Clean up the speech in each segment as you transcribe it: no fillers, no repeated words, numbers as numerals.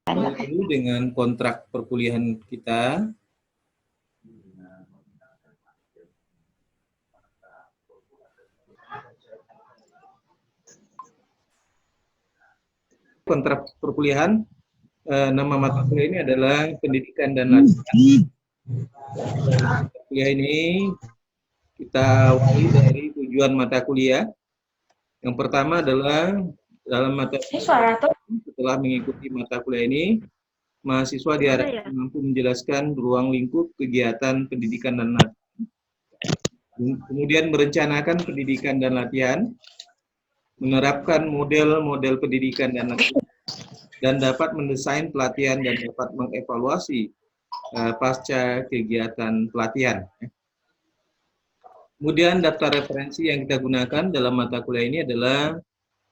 Lalu dengan kontrak perkuliahan kita, nama mata kuliah ini adalah pendidikan dan latihan. Mata kuliah ini kita awali dari tujuan mata kuliah. Yang pertama adalah dalam mata kuliah, setelah mengikuti mata kuliah ini, mahasiswa diharapkan mampu menjelaskan ruang lingkup kegiatan pendidikan dan latihan, kemudian merencanakan pendidikan dan latihan, menerapkan model-model pendidikan dan latihan, dan dapat mendesain pelatihan dan dapat mengevaluasi pasca kegiatan pelatihan. Kemudian daftar referensi yang kita gunakan dalam mata kuliah ini adalah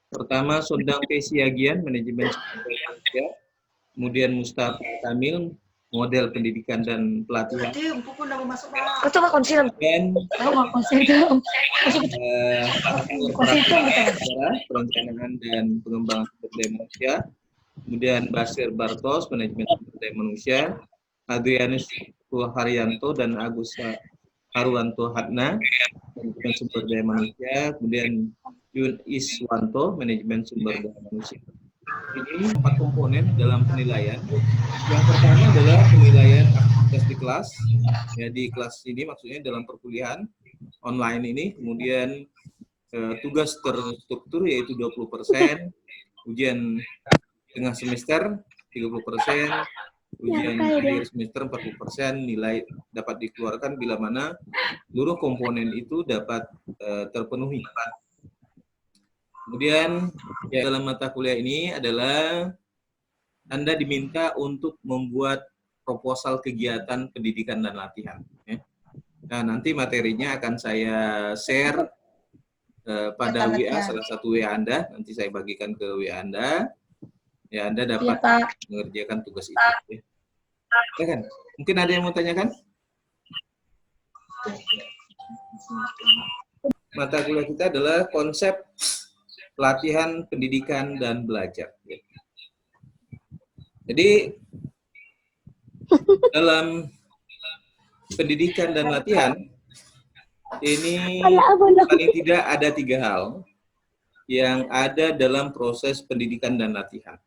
pertama Sondang P. Siagian, Manajemen Sumber Daya Manusia, kemudian Mustafa Kamil, Model Pendidikan dan Pelatihan, dan Perencanaan dan Pengembangan Sumber Daya Manusia, kemudian Basir Bartos, Manajemen Sumber Daya Manusia, Adrianus Haryanto dan Agus Haruanto Hatna, Manajemen Sumber Daya Manusia, kemudian Yun Iswanto, Manajemen Sumber Daya Manusia. Ini 4 komponen dalam penilaian. Yang pertama adalah penilaian aktivitas di kelas. Ya, di kelas ini maksudnya dalam perkuliahan online ini, kemudian tugas terstruktur yaitu 20%, ujian tengah semester 30%, ujian akhir semester 40%, nilai dapat dikeluarkan bila mana seluruh komponen itu dapat terpenuhi. Kemudian ya, dalam mata kuliah ini adalah Anda diminta untuk membuat proposal kegiatan pendidikan dan latihan. Ya. Nah, nanti materinya akan saya share pada WA, salah satu WA Anda, nanti saya bagikan ke WA Anda. Ya, Anda dapat mengerjakan tugas itu. Ya kan? Mungkin ada yang mau tanyakan? Mata kuliah kita adalah konsep pelatihan, pendidikan, dan belajar. Jadi, dalam pendidikan dan latihan, ini paling tidak ada 3 hal yang ada dalam proses pendidikan dan latihan.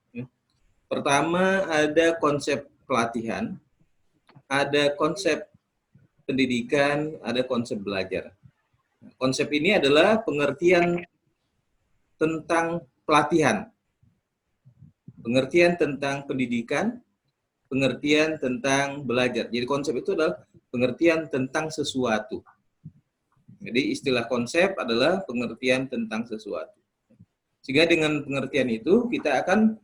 Pertama, ada konsep pelatihan, ada konsep pendidikan, ada konsep belajar. Konsep ini adalah pengertian tentang pelatihan, pengertian tentang pendidikan, pengertian tentang belajar. Jadi konsep itu adalah pengertian tentang sesuatu. Jadi istilah konsep adalah pengertian tentang sesuatu. Sehingga dengan pengertian itu kita akan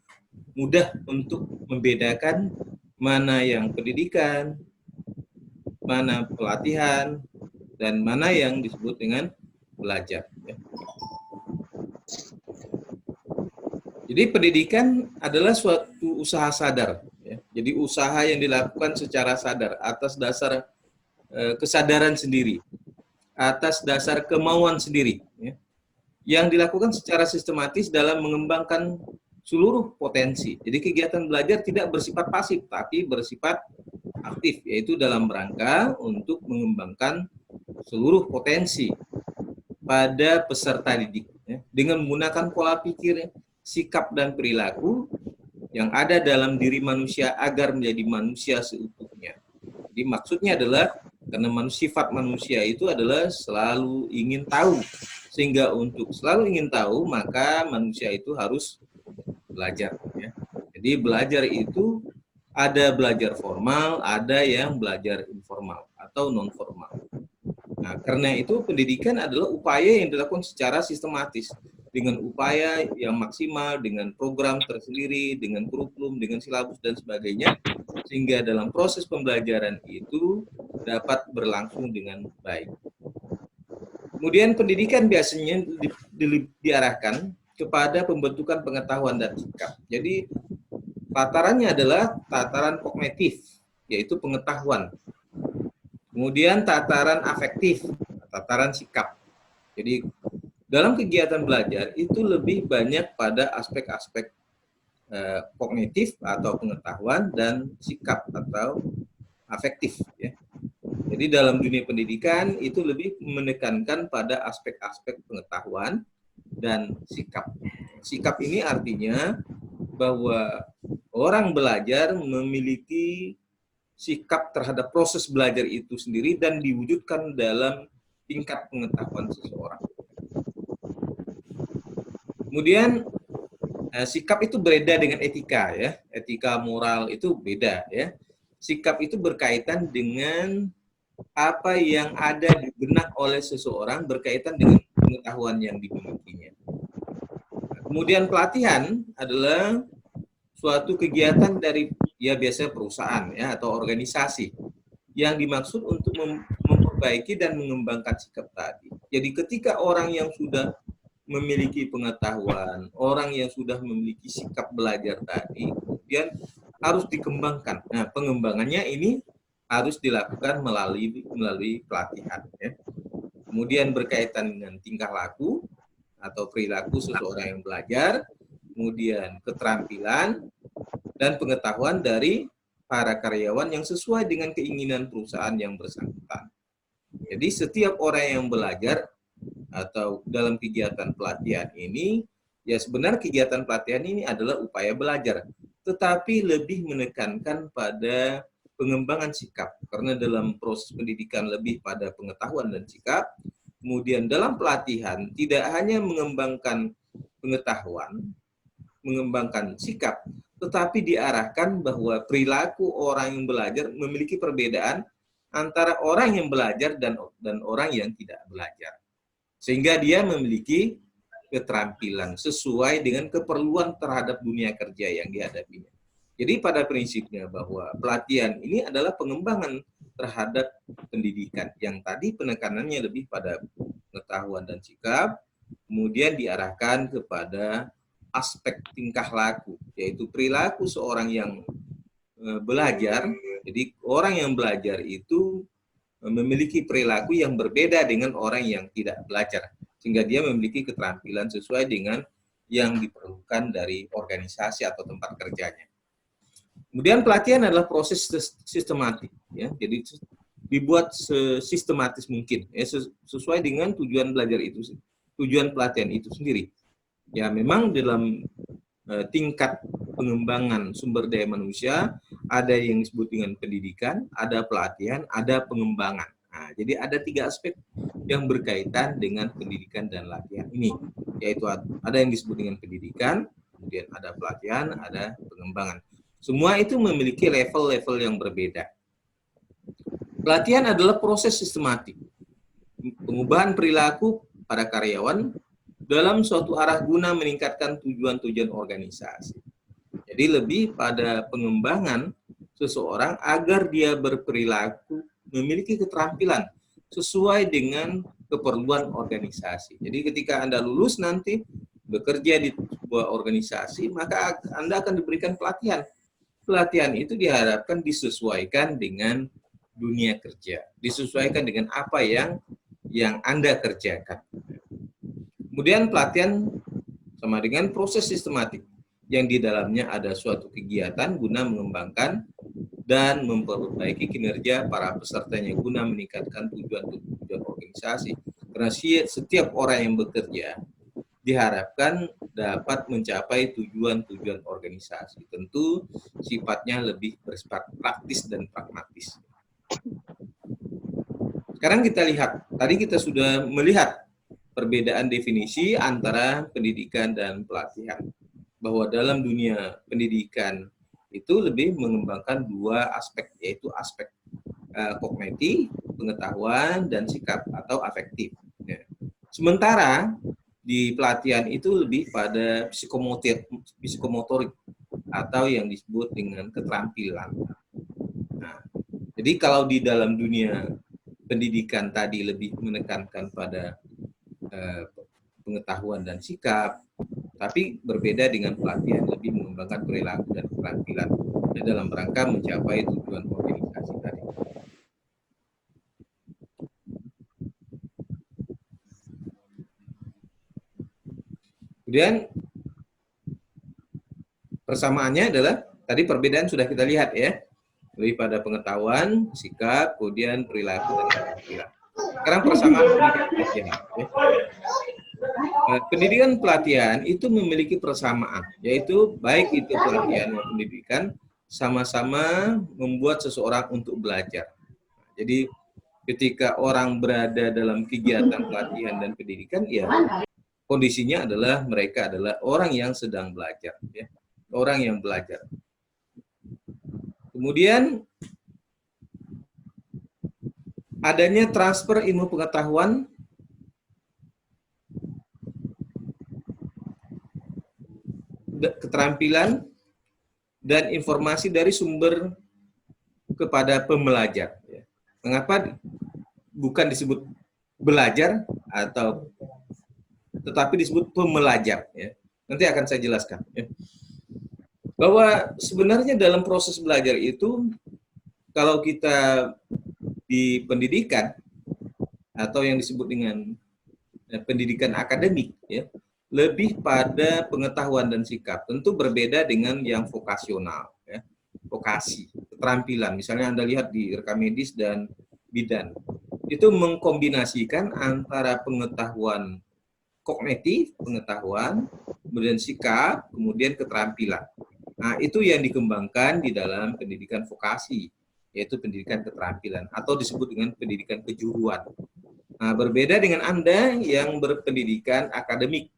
mudah untuk membedakan mana yang pendidikan, mana pelatihan, dan mana yang disebut dengan belajar. Jadi pendidikan adalah suatu usaha sadar. Jadi usaha yang dilakukan secara sadar atas dasar kesadaran sendiri, atas dasar kemauan sendiri, yang dilakukan secara sistematis dalam mengembangkan seluruh potensi. Jadi kegiatan belajar tidak bersifat pasif, tapi bersifat aktif, yaitu dalam rangka untuk mengembangkan seluruh potensi pada peserta didik, dengan menggunakan pola pikir, sikap, dan perilaku yang ada dalam diri manusia agar menjadi manusia seutuhnya. Jadi maksudnya adalah karena sifat manusia itu adalah selalu ingin tahu, sehingga untuk selalu ingin tahu maka manusia itu harus belajar. Jadi belajar itu ada belajar formal, ada yang belajar informal atau non formal. Nah, karena itu pendidikan adalah upaya yang dilakukan secara sistematis dengan upaya yang maksimal, dengan program tersendiri, dengan kurikulum, dengan silabus dan sebagainya, sehingga dalam proses pembelajaran itu dapat berlangsung dengan baik. Kemudian pendidikan biasanya diarahkan kepada pembentukan pengetahuan dan sikap. Jadi tatarannya adalah tataran kognitif, yaitu pengetahuan. Kemudian tataran afektif, tataran sikap. Jadi dalam kegiatan belajar itu lebih banyak pada aspek-aspek kognitif atau pengetahuan, dan sikap atau afektif. Ya. Jadi dalam dunia pendidikan itu lebih menekankan pada aspek-aspek pengetahuan dan sikap. Sikap ini artinya bahwa orang belajar memiliki sikap terhadap proses belajar itu sendiri dan diwujudkan dalam tingkat pengetahuan seseorang. Kemudian sikap itu berbeda dengan etika, ya. Etika moral itu beda, ya. Sikap itu berkaitan dengan apa yang ada di benak oleh seseorang berkaitan dengan pengetahuan yang dimilikinya. Kemudian pelatihan adalah suatu kegiatan dari biasanya perusahaan, ya, atau organisasi yang dimaksud untuk memperbaiki dan mengembangkan sikap tadi. Jadi ketika orang yang sudah memiliki pengetahuan, orang yang sudah memiliki sikap belajar tadi, kemudian harus dikembangkan. Nah, pengembangannya ini harus dilakukan melalui pelatihan. Ya. Kemudian berkaitan dengan tingkah laku atau perilaku seseorang yang belajar, kemudian keterampilan dan pengetahuan dari para karyawan yang sesuai dengan keinginan perusahaan yang bersangkutan. Jadi setiap orang yang belajar atau dalam kegiatan pelatihan ini, ya sebenarnya kegiatan pelatihan ini adalah upaya belajar, tetapi lebih menekankan pada pengembangan sikap, karena dalam proses pendidikan lebih pada pengetahuan dan sikap. Kemudian dalam pelatihan tidak hanya mengembangkan pengetahuan, mengembangkan sikap, tetapi diarahkan bahwa perilaku orang yang belajar memiliki perbedaan antara orang yang belajar dan orang yang tidak belajar. Sehingga dia memiliki keterampilan sesuai dengan keperluan terhadap dunia kerja yang dihadapinya. Jadi pada prinsipnya bahwa pelatihan ini adalah pengembangan terhadap pendidikan yang tadi penekanannya lebih pada pengetahuan dan sikap, kemudian diarahkan kepada aspek tingkah laku, yaitu perilaku seorang yang belajar. Jadi orang yang belajar itu memiliki perilaku yang berbeda dengan orang yang tidak belajar, sehingga dia memiliki keterampilan sesuai dengan yang diperlukan dari organisasi atau tempat kerjanya. Kemudian pelatihan adalah proses sistematik, ya. Jadi dibuat sesistematis mungkin, ya, sesuai dengan tujuan belajar itu, tujuan pelatihan itu sendiri. Ya, memang dalam tingkat pengembangan sumber daya manusia ada yang disebut dengan pendidikan, ada pelatihan, ada pengembangan. Nah, jadi ada 3 aspek yang berkaitan dengan pendidikan dan latihan ini, yaitu ada yang disebut dengan pendidikan, kemudian ada pelatihan, ada pengembangan. Semua itu memiliki level-level yang berbeda. Pelatihan adalah proses sistematik pengubahan perilaku pada karyawan dalam suatu arah guna meningkatkan tujuan-tujuan organisasi. Jadi lebih pada pengembangan seseorang agar dia berperilaku memiliki keterampilan sesuai dengan keperluan organisasi. Jadi ketika Anda lulus nanti bekerja di sebuah organisasi, maka Anda akan diberikan pelatihan. Pelatihan itu diharapkan disesuaikan dengan dunia kerja, disesuaikan dengan apa yang Anda kerjakan. Kemudian pelatihan sama dengan proses sistematik yang di dalamnya ada suatu kegiatan guna mengembangkan dan memperbaiki kinerja para pesertanya guna meningkatkan tujuan-tujuan organisasi. Karena setiap orang yang bekerja diharapkan dapat mencapai tujuan-tujuan organisasi. Tentu sifatnya lebih bersifat praktis dan pragmatis. Sekarang kita lihat, tadi kita sudah melihat perbedaan definisi antara pendidikan dan pelatihan. Bahwa dalam dunia pendidikan itu lebih mengembangkan 2 aspek, yaitu aspek kognitif, pengetahuan, dan sikap atau afektif. Ya. Sementara di pelatihan itu lebih pada psikomotorik atau yang disebut dengan keterampilan. Nah, jadi kalau di dalam dunia pendidikan tadi lebih menekankan pada pengetahuan dan sikap, tapi berbeda dengan pelatihan lebih mengembangkan perilaku dan keterampilan dalam rangka mencapai tujuan organisasi tadi. Kemudian Persamaannya adalah tadi perbedaan sudah kita lihat ya, lebih pada pengetahuan, sikap, kemudian perilaku dan keterampilan. Sekarang persamaan pendidikan pelatihan. Ya. Pendidikan pelatihan itu memiliki persamaan, yaitu baik itu pelatihan maupun pendidikan sama-sama membuat seseorang untuk belajar. Jadi ketika orang berada dalam kegiatan pelatihan dan pendidikan, ya kondisinya adalah mereka adalah orang yang sedang belajar, ya, orang yang belajar. Kemudian adanya transfer ilmu pengetahuan keterampilan dan informasi dari sumber kepada pembelajar. Mengapa bukan disebut belajar atau tetapi disebut pembelajar? Ya. Nanti akan saya jelaskan. Ya. Bahwa sebenarnya dalam proses belajar itu, kalau kita di pendidikan atau yang disebut dengan pendidikan akademik, ya, lebih pada pengetahuan dan sikap. Tentu berbeda dengan yang vokasional, ya, vokasi, keterampilan. Misalnya Anda lihat di rekam medis dan bidan, itu mengkombinasikan antara pengetahuan kognitif, pengetahuan, kemudian sikap, kemudian keterampilan. Nah, itu yang dikembangkan di dalam pendidikan vokasi, yaitu pendidikan keterampilan, atau disebut dengan pendidikan kejuruan. Nah, berbeda dengan Anda yang berpendidikan akademik,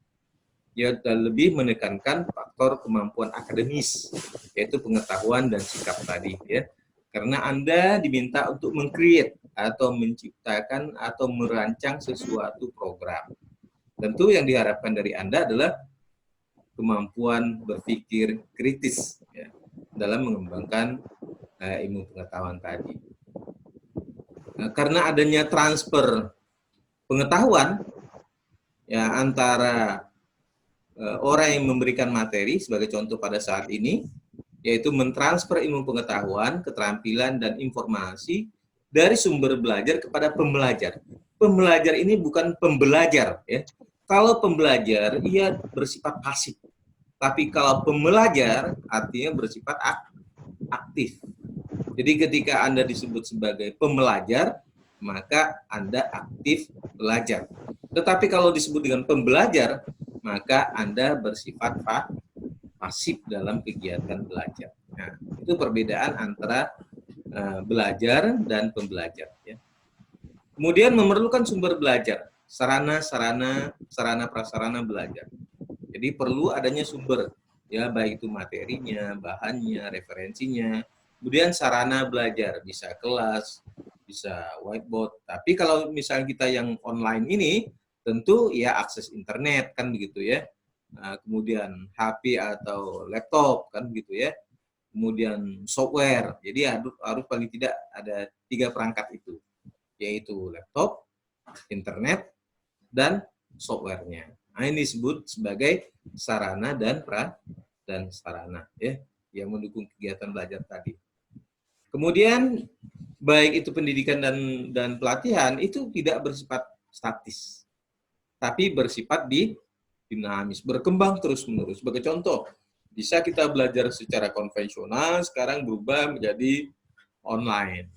ya lebih menekankan faktor kemampuan akademis, yaitu pengetahuan dan sikap tadi, ya. Karena Anda diminta untuk meng-create atau menciptakan atau merancang sesuatu program. Tentu yang diharapkan dari Anda adalah kemampuan berpikir kritis, ya, dalam mengembangkan ilmu pengetahuan tadi. Nah, karena adanya transfer pengetahuan, ya, antara orang yang memberikan materi, sebagai contoh pada saat ini, yaitu mentransfer ilmu pengetahuan, keterampilan, dan informasi dari sumber belajar kepada pembelajar. Pembelajar ini bukan pembelajar, ya. Kalau pembelajar, ia bersifat pasif. Tapi kalau pembelajar, artinya bersifat aktif. Jadi ketika Anda disebut sebagai pembelajar, maka Anda aktif belajar. Tetapi kalau disebut dengan pembelajar, maka Anda bersifat pasif dalam kegiatan belajar. Nah, itu perbedaan antara belajar dan pembelajar. Ya. Kemudian memerlukan sumber belajar, sarana prasarana belajar. Jadi perlu adanya sumber, ya, baik itu materinya, bahannya, referensinya, kemudian sarana belajar, bisa kelas, bisa whiteboard. Tapi kalau misalnya kita yang online ini, tentu ya akses internet kan begitu ya. Nah, kemudian HP atau laptop kan gitu ya. Kemudian software. Jadi harus paling tidak ada 3 perangkat itu, yaitu laptop, internet, dan softwarenya. Nah, ini disebut sebagai sarana dan sarana, ya, yang mendukung kegiatan belajar tadi. Kemudian baik itu pendidikan dan pelatihan itu tidak bersifat statis, tapi bersifat dinamis, berkembang terus-menerus. Sebagai contoh, bisa kita belajar secara konvensional, sekarang berubah menjadi online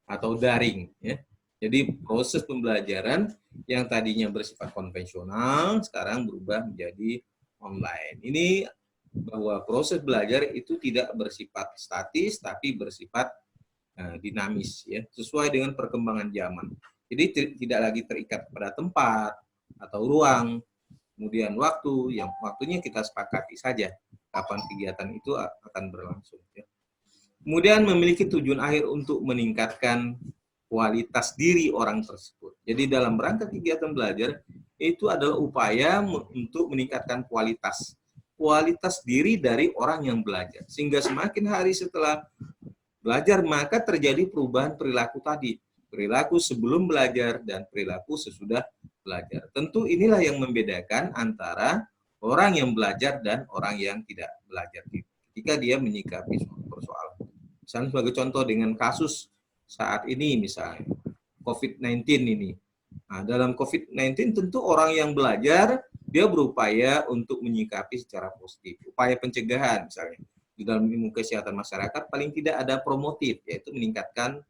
atau daring, ya. Jadi proses pembelajaran yang tadinya bersifat konvensional sekarang berubah menjadi online. Ini bahwa proses belajar itu tidak bersifat statis tapi bersifat dinamis, ya, sesuai dengan perkembangan zaman. Jadi tidak lagi terikat pada tempat atau ruang, kemudian waktu, yang waktunya kita sepakati saja kapan kegiatan itu akan berlangsung, ya. Kemudian memiliki tujuan akhir untuk meningkatkan kualitas diri orang tersebut. Jadi dalam rangka kegiatan belajar itu adalah upaya untuk meningkatkan kualitas diri dari orang yang belajar. Sehingga semakin hari setelah belajar maka terjadi perubahan perilaku tadi. Perilaku sebelum belajar dan perilaku sesudah belajar. Tentu inilah yang membedakan antara orang yang belajar dan orang yang tidak belajar. Ketika dia menyikapi suatu persoalan. Misalnya sebagai contoh dengan kasus saat ini misalnya COVID-19 ini. Nah, dalam COVID-19 tentu orang yang belajar dia berupaya untuk menyikapi secara positif. Upaya pencegahan misalnya di dalam ilmu kesehatan masyarakat paling tidak ada promotif, yaitu meningkatkan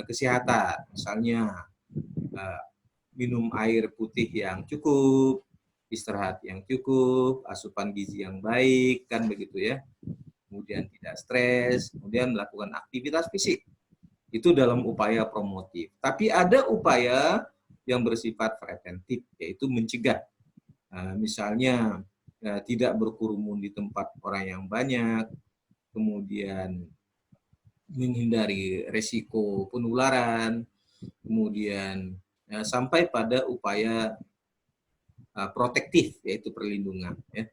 kesehatan. Misalnya minum air putih yang cukup, istirahat yang cukup, asupan gizi yang baik, kan begitu ya. Kemudian tidak stres, kemudian melakukan aktivitas fisik. Itu dalam upaya promotif. Tapi ada upaya yang bersifat preventif, yaitu mencegah. Misalnya tidak berkerumun di tempat orang yang banyak, kemudian menghindari resiko penularan, kemudian sampai pada upaya protektif, yaitu perlindungan, ya,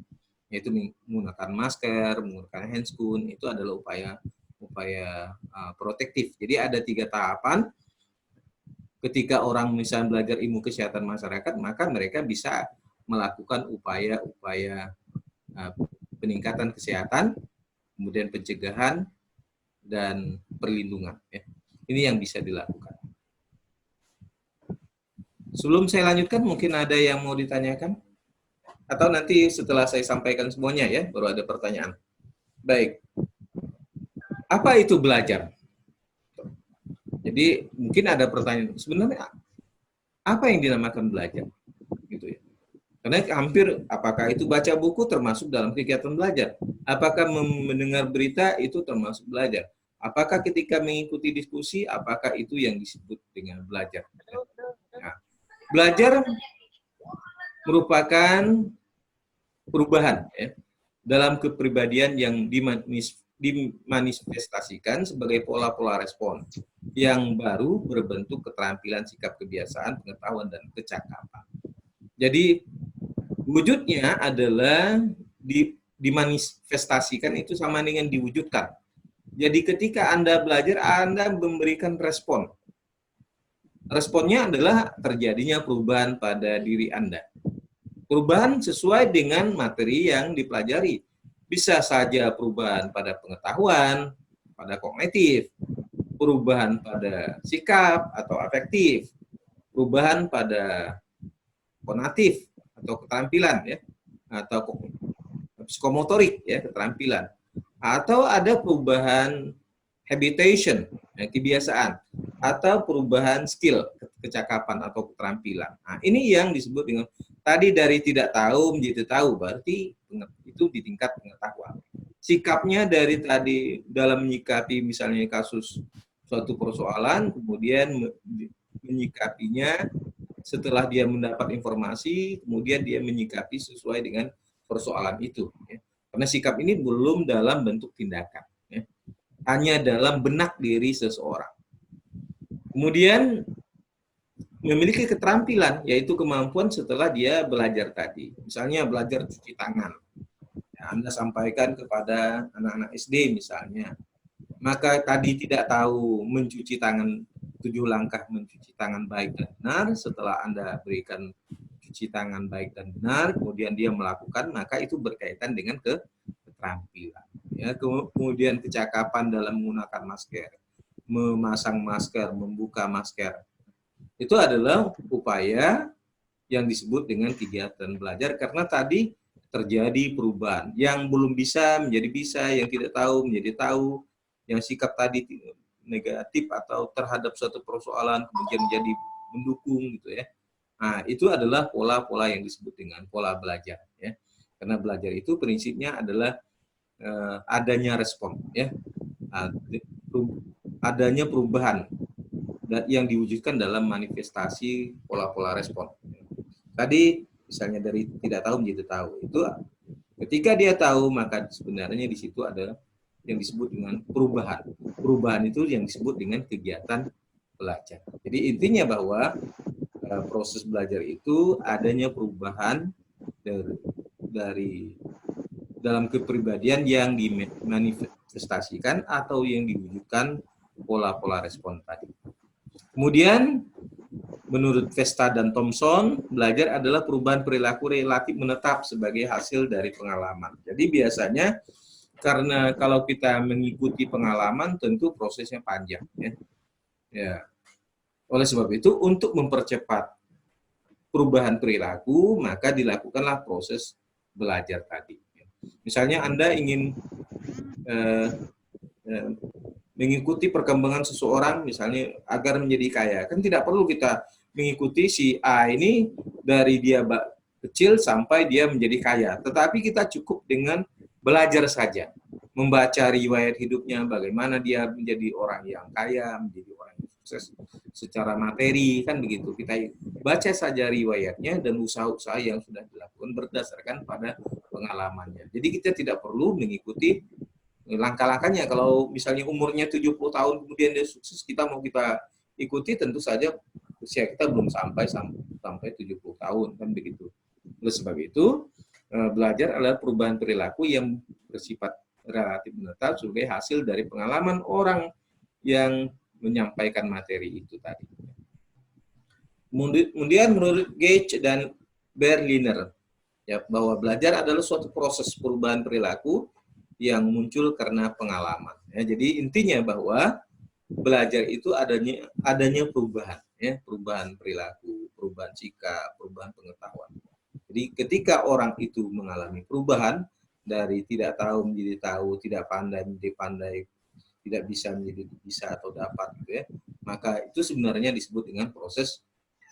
yaitu menggunakan masker, menggunakan handscoon, itu adalah upaya protektif. Jadi ada 3 tahapan. Ketika orang misalnya belajar ilmu kesehatan masyarakat, maka mereka bisa melakukan upaya-upaya peningkatan kesehatan, kemudian pencegahan, dan perlindungan. Ya. Ini yang bisa dilakukan. Sebelum saya lanjutkan, mungkin ada yang mau ditanyakan? Atau nanti setelah saya sampaikan semuanya ya, baru ada pertanyaan. Baik. Apa itu belajar? Jadi mungkin ada pertanyaan, sebenarnya apa yang dinamakan belajar? Gitu ya. Karena hampir apakah itu baca buku termasuk dalam kegiatan belajar? Apakah mendengar berita itu termasuk belajar? Apakah ketika mengikuti diskusi, apakah itu yang disebut dengan belajar? Nah, belajar merupakan perubahan ya, dalam kepribadian yang dimanifestasikan sebagai pola-pola respon yang baru berbentuk keterampilan, sikap, kebiasaan, pengetahuan, dan kecakapan. Jadi wujudnya adalah dimanifestasikan itu sama dengan diwujudkan. Jadi ketika Anda belajar, Anda memberikan respon. Responnya adalah terjadinya perubahan pada diri Anda. Perubahan sesuai dengan materi yang dipelajari. Bisa saja perubahan pada pengetahuan, pada kognitif, perubahan pada sikap atau afektif, perubahan pada konatif atau keterampilan ya, atau psikomotorik ya, keterampilan, atau ada perubahan habitation ya, kebiasaan, atau perubahan skill, kecakapan atau keterampilan. Nah, ini yang disebut dengan tadi dari tidak tahu menjadi tahu, berarti itu di tingkat pengetahuan. Sikapnya dari tadi dalam menyikapi misalnya kasus suatu persoalan, kemudian menyikapinya setelah dia mendapat informasi, kemudian dia menyikapi sesuai dengan persoalan itu. Ya. Karena sikap ini belum dalam bentuk tindakan, ya. Hanya dalam benak diri seseorang. Kemudian memiliki keterampilan, yaitu kemampuan setelah dia belajar tadi. Misalnya belajar cuci tangan. Ya, Anda sampaikan kepada anak-anak SD misalnya. Maka tadi tidak tahu mencuci tangan, 7 langkah mencuci tangan baik dan benar. Setelah Anda berikan cuci tangan baik dan benar, kemudian dia melakukan, maka itu berkaitan dengan keterampilan. Ya, kemudian kecakapan dalam menggunakan masker, memasang masker, membuka masker. Itu adalah upaya yang disebut dengan kegiatan belajar karena tadi terjadi perubahan. Yang belum bisa menjadi bisa, yang tidak tahu menjadi tahu, yang sikap tadi negatif atau terhadap suatu persoalan kemudian menjadi mendukung gitu ya. Nah, itu adalah pola-pola yang disebut dengan pola belajar ya. Karena belajar itu prinsipnya adalah adanya respon ya. Adanya perubahan yang diwujudkan dalam manifestasi pola-pola respon. Tadi misalnya dari tidak tahu menjadi tahu. Itu ketika dia tahu maka sebenarnya di situ ada yang disebut dengan perubahan. Perubahan itu yang disebut dengan kegiatan belajar. Jadi intinya bahwa proses belajar itu adanya perubahan dari dalam kepribadian yang dimanifestasikan atau yang diwujudkan pola-pola respon tadi. Kemudian menurut Vesta dan Thomson, belajar adalah perubahan perilaku relatif menetap sebagai hasil dari pengalaman. Jadi biasanya karena kalau kita mengikuti pengalaman tentu prosesnya panjang ya. Ya. Oleh sebab itu untuk mempercepat perubahan perilaku, maka dilakukanlah proses belajar tadi. Misalnya Anda ingin mengikuti perkembangan seseorang, misalnya agar menjadi kaya, kan tidak perlu kita mengikuti si A ini dari dia kecil sampai dia menjadi kaya, tetapi kita cukup dengan belajar saja, membaca riwayat hidupnya, bagaimana dia menjadi orang yang kaya, menjadi orang yang sukses secara materi, kan begitu. Kita baca saja riwayatnya dan usaha-usaha yang sudah dilakukan berdasarkan pada pengalamannya. Jadi kita tidak perlu mengikuti langkah-langkahnya. Kalau misalnya umurnya 70 tahun kemudian dia sukses, kita ikuti, tentu saja usia kita belum sampai 70 tahun, kan begitu. Oleh sebab itu, belajar adalah perubahan perilaku yang bersifat relatif menetap sebagai hasil dari pengalaman orang yang menyampaikan materi itu tadi. Kemudian menurut Gage dan Berliner, ya, bahwa belajar adalah suatu proses perubahan perilaku yang muncul karena pengalaman. Ya, jadi intinya bahwa belajar itu adanya perubahan, ya, perubahan perilaku, perubahan sikap, perubahan pengetahuan. Jadi ketika orang itu mengalami perubahan dari tidak tahu menjadi tahu, tidak pandai menjadi pandai, tidak bisa menjadi bisa atau dapat, gitu ya, maka itu sebenarnya disebut dengan proses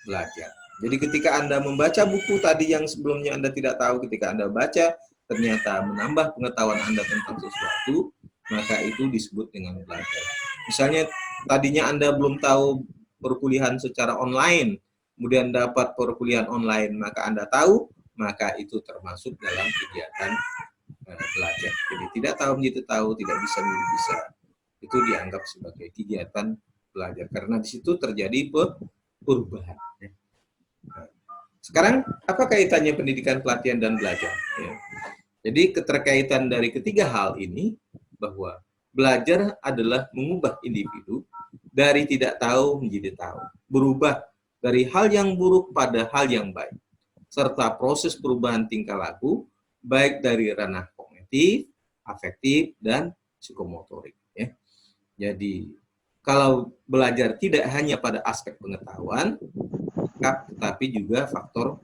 belajar. Jadi ketika Anda membaca buku tadi yang sebelumnya Anda tidak tahu, ketika Anda baca ternyata menambah pengetahuan Anda tentang sesuatu, maka itu disebut dengan belajar. Misalnya tadinya Anda belum tahu perkuliahan secara online, kemudian dapat perkuliahan online, maka Anda tahu, maka itu termasuk dalam kegiatan belajar. Jadi tidak tahu menjadi tahu, tidak bisa menjadi bisa, itu dianggap sebagai kegiatan belajar, karena di situ terjadi perubahan. Sekarang, apa kaitannya pendidikan, pelatihan, dan belajar? Ya. Jadi keterkaitan dari ketiga hal ini, bahwa belajar adalah mengubah individu dari tidak tahu menjadi tahu, berubah dari hal yang buruk pada hal yang baik, serta proses perubahan tingkah laku, baik dari ranah kognitif, afektif, dan psikomotorik. Ya. Jadi, kalau belajar tidak hanya pada aspek pengetahuan, tetapi juga faktor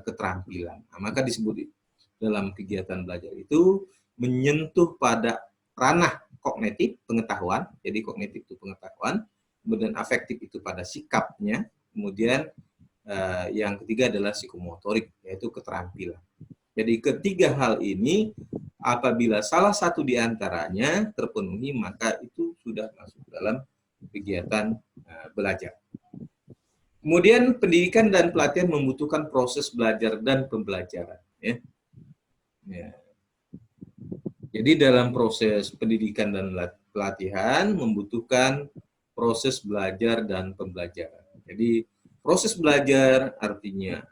keterampilan. Nah, maka disebut dalam kegiatan belajar itu menyentuh pada ranah kognitif, pengetahuan, jadi kognitif itu pengetahuan, kemudian afektif itu pada sikapnya, kemudian yang ketiga adalah psikomotorik, yaitu keterampilan. Jadi ketiga hal ini, apabila salah satu di antaranya terpenuhi, maka itu sudah masuk dalam kegiatan belajar. Kemudian pendidikan dan pelatihan membutuhkan proses belajar dan pembelajaran. Ya. Ya. Jadi dalam proses pendidikan dan pelatihan membutuhkan proses belajar dan pembelajaran. Jadi proses belajar artinya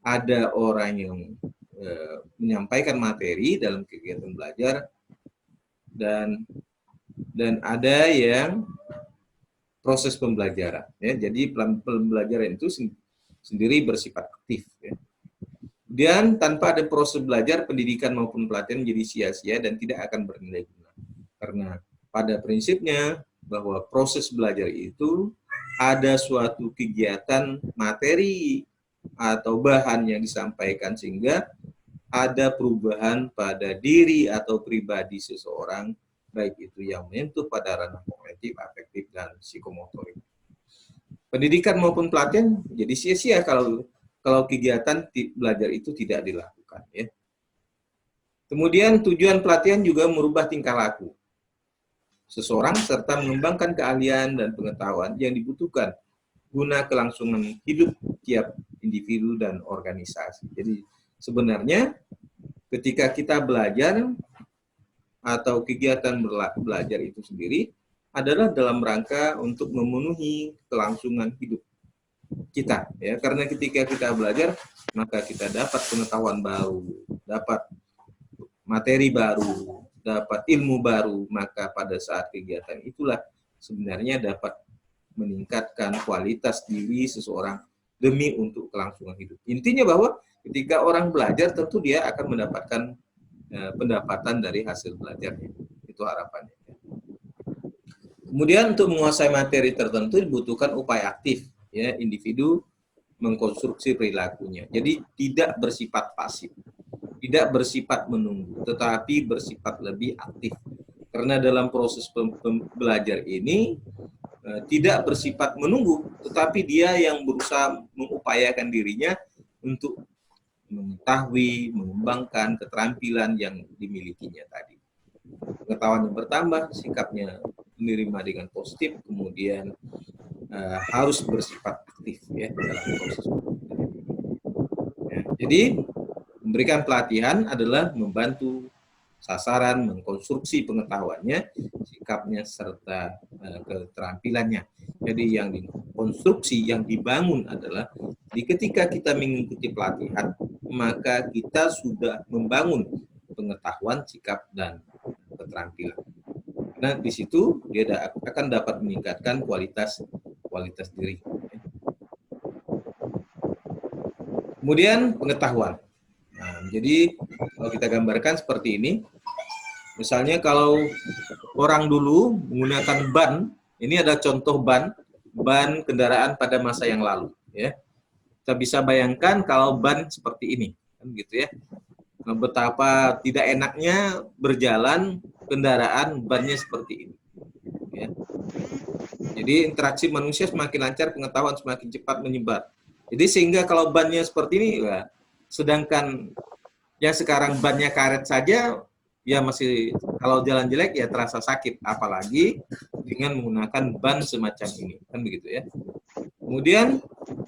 ada orang yang menyampaikan materi dalam kegiatan belajar, dan ada yang proses pembelajaran. Ya. Jadi pembelajaran itu sendiri bersifat aktif. Ya. Dan tanpa ada proses belajar, pendidikan maupun pelatihan menjadi sia-sia dan tidak akan bernilai guna. Karena pada prinsipnya bahwa proses belajar itu ada suatu kegiatan materi atau bahan yang disampaikan sehingga ada perubahan pada diri atau pribadi seseorang, baik itu yang menyentuh pada ranah kognitif, afektif, dan psikomotorik. Pendidikan maupun pelatihan jadi sia-sia kalau kegiatan belajar itu tidak dilakukan. Ya. Kemudian tujuan pelatihan juga merubah tingkah laku seseorang serta mengembangkan keahlian dan pengetahuan yang dibutuhkan guna kelangsungan hidup tiap individu dan organisasi. Jadi sebenarnya ketika kita belajar atau kegiatan belajar itu sendiri adalah dalam rangka untuk memenuhi kelangsungan hidup kita, ya, karena ketika kita belajar maka kita dapat pengetahuan baru, dapat materi baru, dapat ilmu baru, maka pada saat kegiatan itulah sebenarnya dapat meningkatkan kualitas diri seseorang demi untuk kelangsungan hidup. Intinya bahwa ketika orang belajar tentu dia akan mendapatkan pendapatan dari hasil belajarnya, itu harapannya. Kemudian untuk menguasai materi tertentu dibutuhkan upaya aktif, ya, individu mengkonstruksi perilakunya. Jadi tidak bersifat pasif, tidak bersifat menunggu, tetapi bersifat lebih aktif. Karena dalam proses belajar ini tidak bersifat menunggu, tetapi dia yang berusaha mengupayakan dirinya untuk mengetahui, mengembangkan keterampilan yang dimilikinya tadi. Pengetahuan yang bertambah, sikapnya menerima dengan positif, kemudian harus bersifat aktif ya dalam proses. Ya, jadi memberikan pelatihan adalah membantu sasaran, mengkonstruksi pengetahuannya, sikapnya, serta keterampilannya. Jadi yang dikonstruksi, yang dibangun adalah ketika kita mengikuti pelatihan, maka kita sudah membangun pengetahuan, sikap, dan keterampilan. Nah, di situ dia akan dapat meningkatkan kualitas diri. Kemudian pengetahuan. Nah, jadi kalau kita gambarkan seperti ini, misalnya kalau orang dulu menggunakan ban, ini ada contoh ban kendaraan pada masa yang lalu. Ya, kita bisa bayangkan kalau ban seperti ini, kan gitu ya. Nah, betapa tidak enaknya berjalan kendaraan bannya seperti ini. Ya. Jadi interaksi manusia semakin lancar, pengetahuan semakin cepat menyebar. Jadi sehingga kalau bannya seperti ini, ya, sedangkan yang sekarang bannya karet saja, ya masih kalau jalan jelek ya terasa sakit, apalagi dengan menggunakan ban semacam ini, kan begitu ya. Kemudian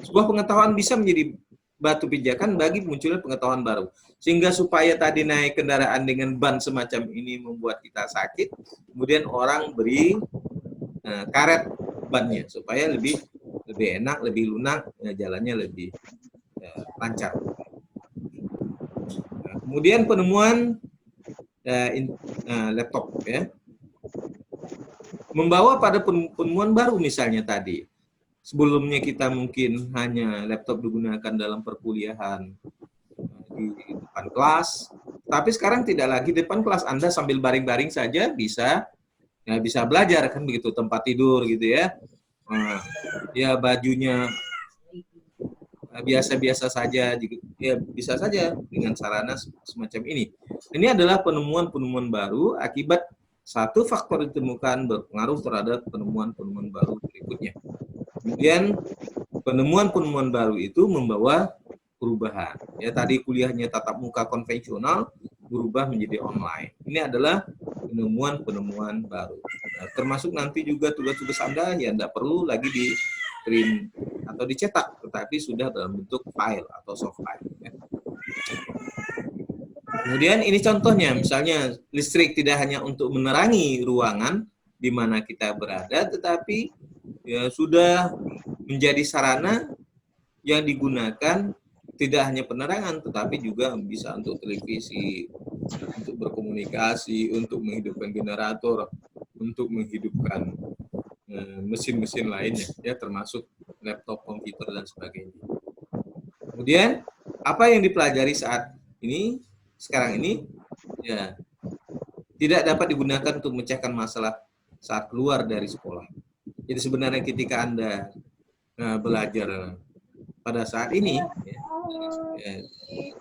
sebuah pengetahuan bisa menjadi batu pijakan bagi munculnya pengetahuan baru. Sehingga supaya tadi naik kendaraan dengan ban semacam ini membuat kita sakit, kemudian orang beri karet bannya supaya lebih enak, lebih lunak, jalannya lebih lancar. Nah, kemudian penemuan laptop ya, membawa pada penemuan baru misalnya tadi. Sebelumnya kita mungkin hanya laptop digunakan dalam perkuliahan di depan kelas, tapi sekarang tidak lagi di depan kelas. Anda sambil baring-baring saja bisa belajar, kan begitu, tempat tidur gitu ya. Ya bajunya biasa-biasa saja, ya bisa saja dengan sarana semacam ini. Ini adalah penemuan-penemuan baru akibat satu faktor ditemukan berpengaruh terhadap penemuan-penemuan baru berikutnya. Kemudian penemuan-penemuan baru itu membawa perubahan. Ya, tadi kuliahnya tatap muka konvensional berubah menjadi online. Ini adalah penemuan-penemuan baru. Nah, termasuk nanti juga tugas-tugas Anda yang tidak perlu lagi di print atau dicetak, tetapi sudah dalam bentuk file atau soft file. Ya. Kemudian ini contohnya, misalnya listrik tidak hanya untuk menerangi ruangan di mana kita berada, tetapi ya sudah menjadi sarana yang digunakan tidak hanya penerangan, tetapi juga bisa untuk televisi, untuk berkomunikasi, untuk menghidupkan generator, untuk menghidupkan mesin-mesin lainnya, ya termasuk laptop, komputer, dan sebagainya. Kemudian, apa yang dipelajari saat ini, sekarang ini, ya tidak dapat digunakan untuk memecahkan masalah saat keluar dari sekolah. Jadi sebenarnya ketika Anda belajar pada saat ini, ya,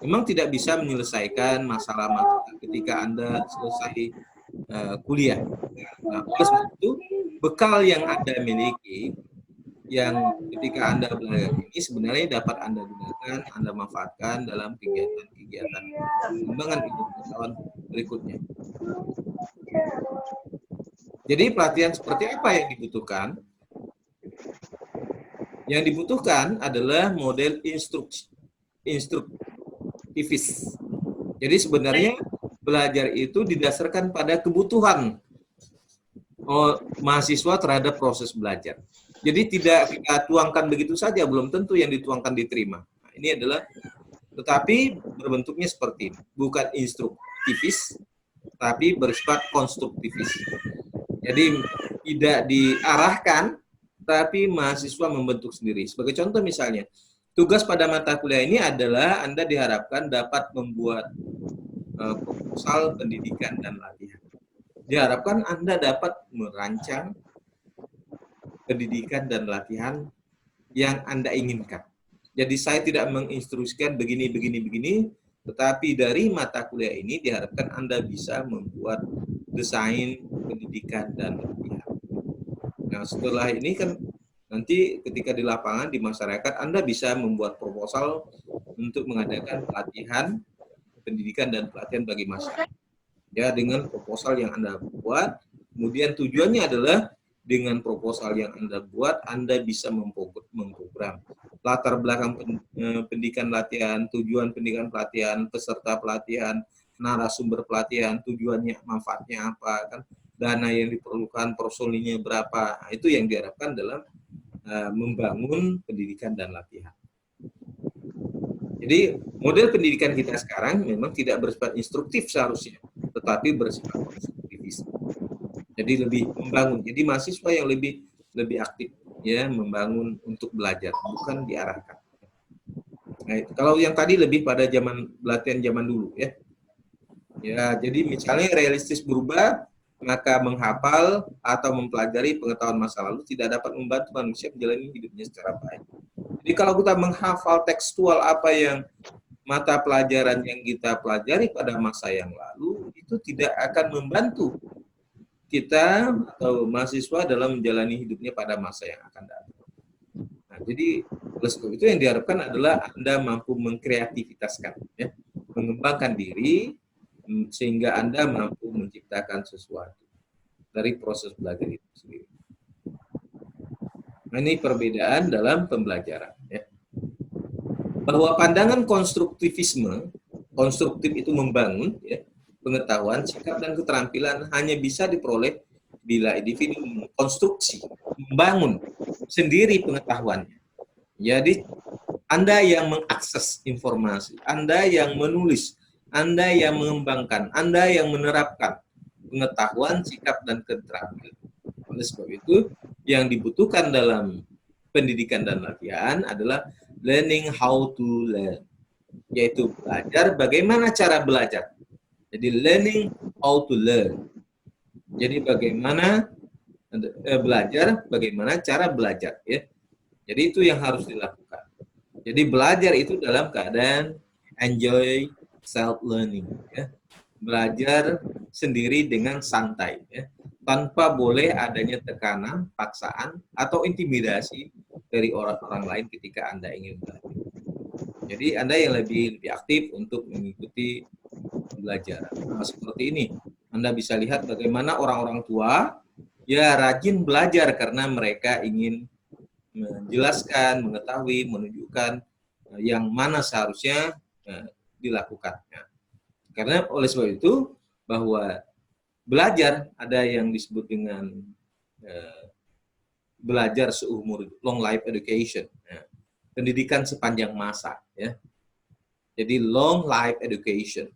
memang tidak bisa menyelesaikan masalah-masalah ketika Anda selesai kuliah. Nah, oleh sebab itu, bekal yang Anda miliki, yang ketika Anda belajar ini sebenarnya dapat Anda gunakan, Anda manfaatkan dalam kegiatan-kegiatan pengembangan ilmu pengetahuan berikutnya. Jadi pelatihan seperti apa yang dibutuhkan? Yang dibutuhkan adalah model instruktivis. Jadi sebenarnya belajar itu didasarkan pada kebutuhan mahasiswa terhadap proses belajar. Jadi tidak kita tuangkan begitu saja, belum tentu yang dituangkan diterima. Nah, ini adalah, tetapi berbentuknya seperti ini, bukan instruktivis, tapi bersifat konstruktivis. Jadi tidak diarahkan, tapi mahasiswa membentuk sendiri. Sebagai contoh misalnya, tugas pada mata kuliah ini adalah Anda diharapkan dapat membuat proposal pendidikan dan latihan. Diharapkan Anda dapat merancang pendidikan dan latihan yang Anda inginkan. Jadi saya tidak menginstruksikan begini, tetapi dari mata kuliah ini diharapkan Anda bisa membuat desain pendidikan dan latihan. Nah, setelah ini kan nanti ketika di lapangan, di masyarakat, Anda bisa membuat proposal untuk mengadakan pelatihan, pendidikan dan pelatihan bagi masyarakat. Ya, dengan proposal yang Anda buat, kemudian tujuannya adalah dengan proposal yang Anda buat, Anda bisa memprogram latar belakang pendidikan pelatihan, tujuan pendidikan pelatihan, peserta pelatihan, narasumber pelatihan, tujuannya, manfaatnya apa, kan, dana yang diperlukan, personilnya berapa. Nah, itu yang diharapkan dalam membangun pendidikan dan latihan. Jadi model pendidikan kita sekarang memang tidak bersifat instruktif seharusnya, tetapi bersifat konstruktivis. Jadi lebih membangun. Jadi mahasiswa yang lebih aktif ya, membangun untuk belajar, bukan diarahkan. Nah, kalau yang tadi lebih pada latihan zaman dulu ya. Ya, jadi misalnya realistis berubah, maka menghafal atau mempelajari pengetahuan masa lalu tidak dapat membantu manusia menjalani hidupnya secara baik. Jadi kalau kita menghafal tekstual apa yang mata pelajaran yang kita pelajari pada masa yang lalu, itu tidak akan membantu kita atau mahasiswa dalam menjalani hidupnya pada masa yang akan datang. Nah, jadi oleh sebab itu yang diharapkan adalah Anda mampu mengkreativitaskan, ya, mengembangkan diri, sehingga Anda mampu menciptakan sesuatu dari proses belajar itu sendiri. Nah, ini perbedaan dalam pembelajaran. Ya. Bahwa pandangan konstruktivisme, konstruktif itu membangun ya, pengetahuan, sikap, dan keterampilan hanya bisa diperoleh bila individu mengkonstruksi, membangun sendiri pengetahuannya. Jadi, Anda yang mengakses informasi, Anda yang menulis, Anda yang mengembangkan, Anda yang menerapkan pengetahuan, sikap, dan keterampilan. Oleh sebab itu, yang dibutuhkan dalam pendidikan dan latihan adalah learning how to learn, yaitu belajar bagaimana cara belajar. Jadi learning how to learn. Jadi bagaimana belajar, bagaimana cara belajar. Ya. Jadi itu yang harus dilakukan. Jadi belajar itu dalam keadaan enjoy self-learning. Ya. Belajar sendiri dengan santai. Ya. Tanpa boleh adanya tekanan, paksaan, atau intimidasi dari orang-orang lain ketika Anda ingin belajar. Jadi Anda yang lebih aktif untuk mengikuti pembelajaran. Nah, seperti ini. Anda bisa lihat bagaimana orang-orang tua ya rajin belajar karena mereka ingin menjelaskan, mengetahui, menunjukkan yang mana seharusnya dilakukan. Karena oleh sebab itu bahwa belajar ada yang disebut dengan belajar seumur, long life education, pendidikan sepanjang masa. Ya. Jadi long life education,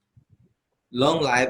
long life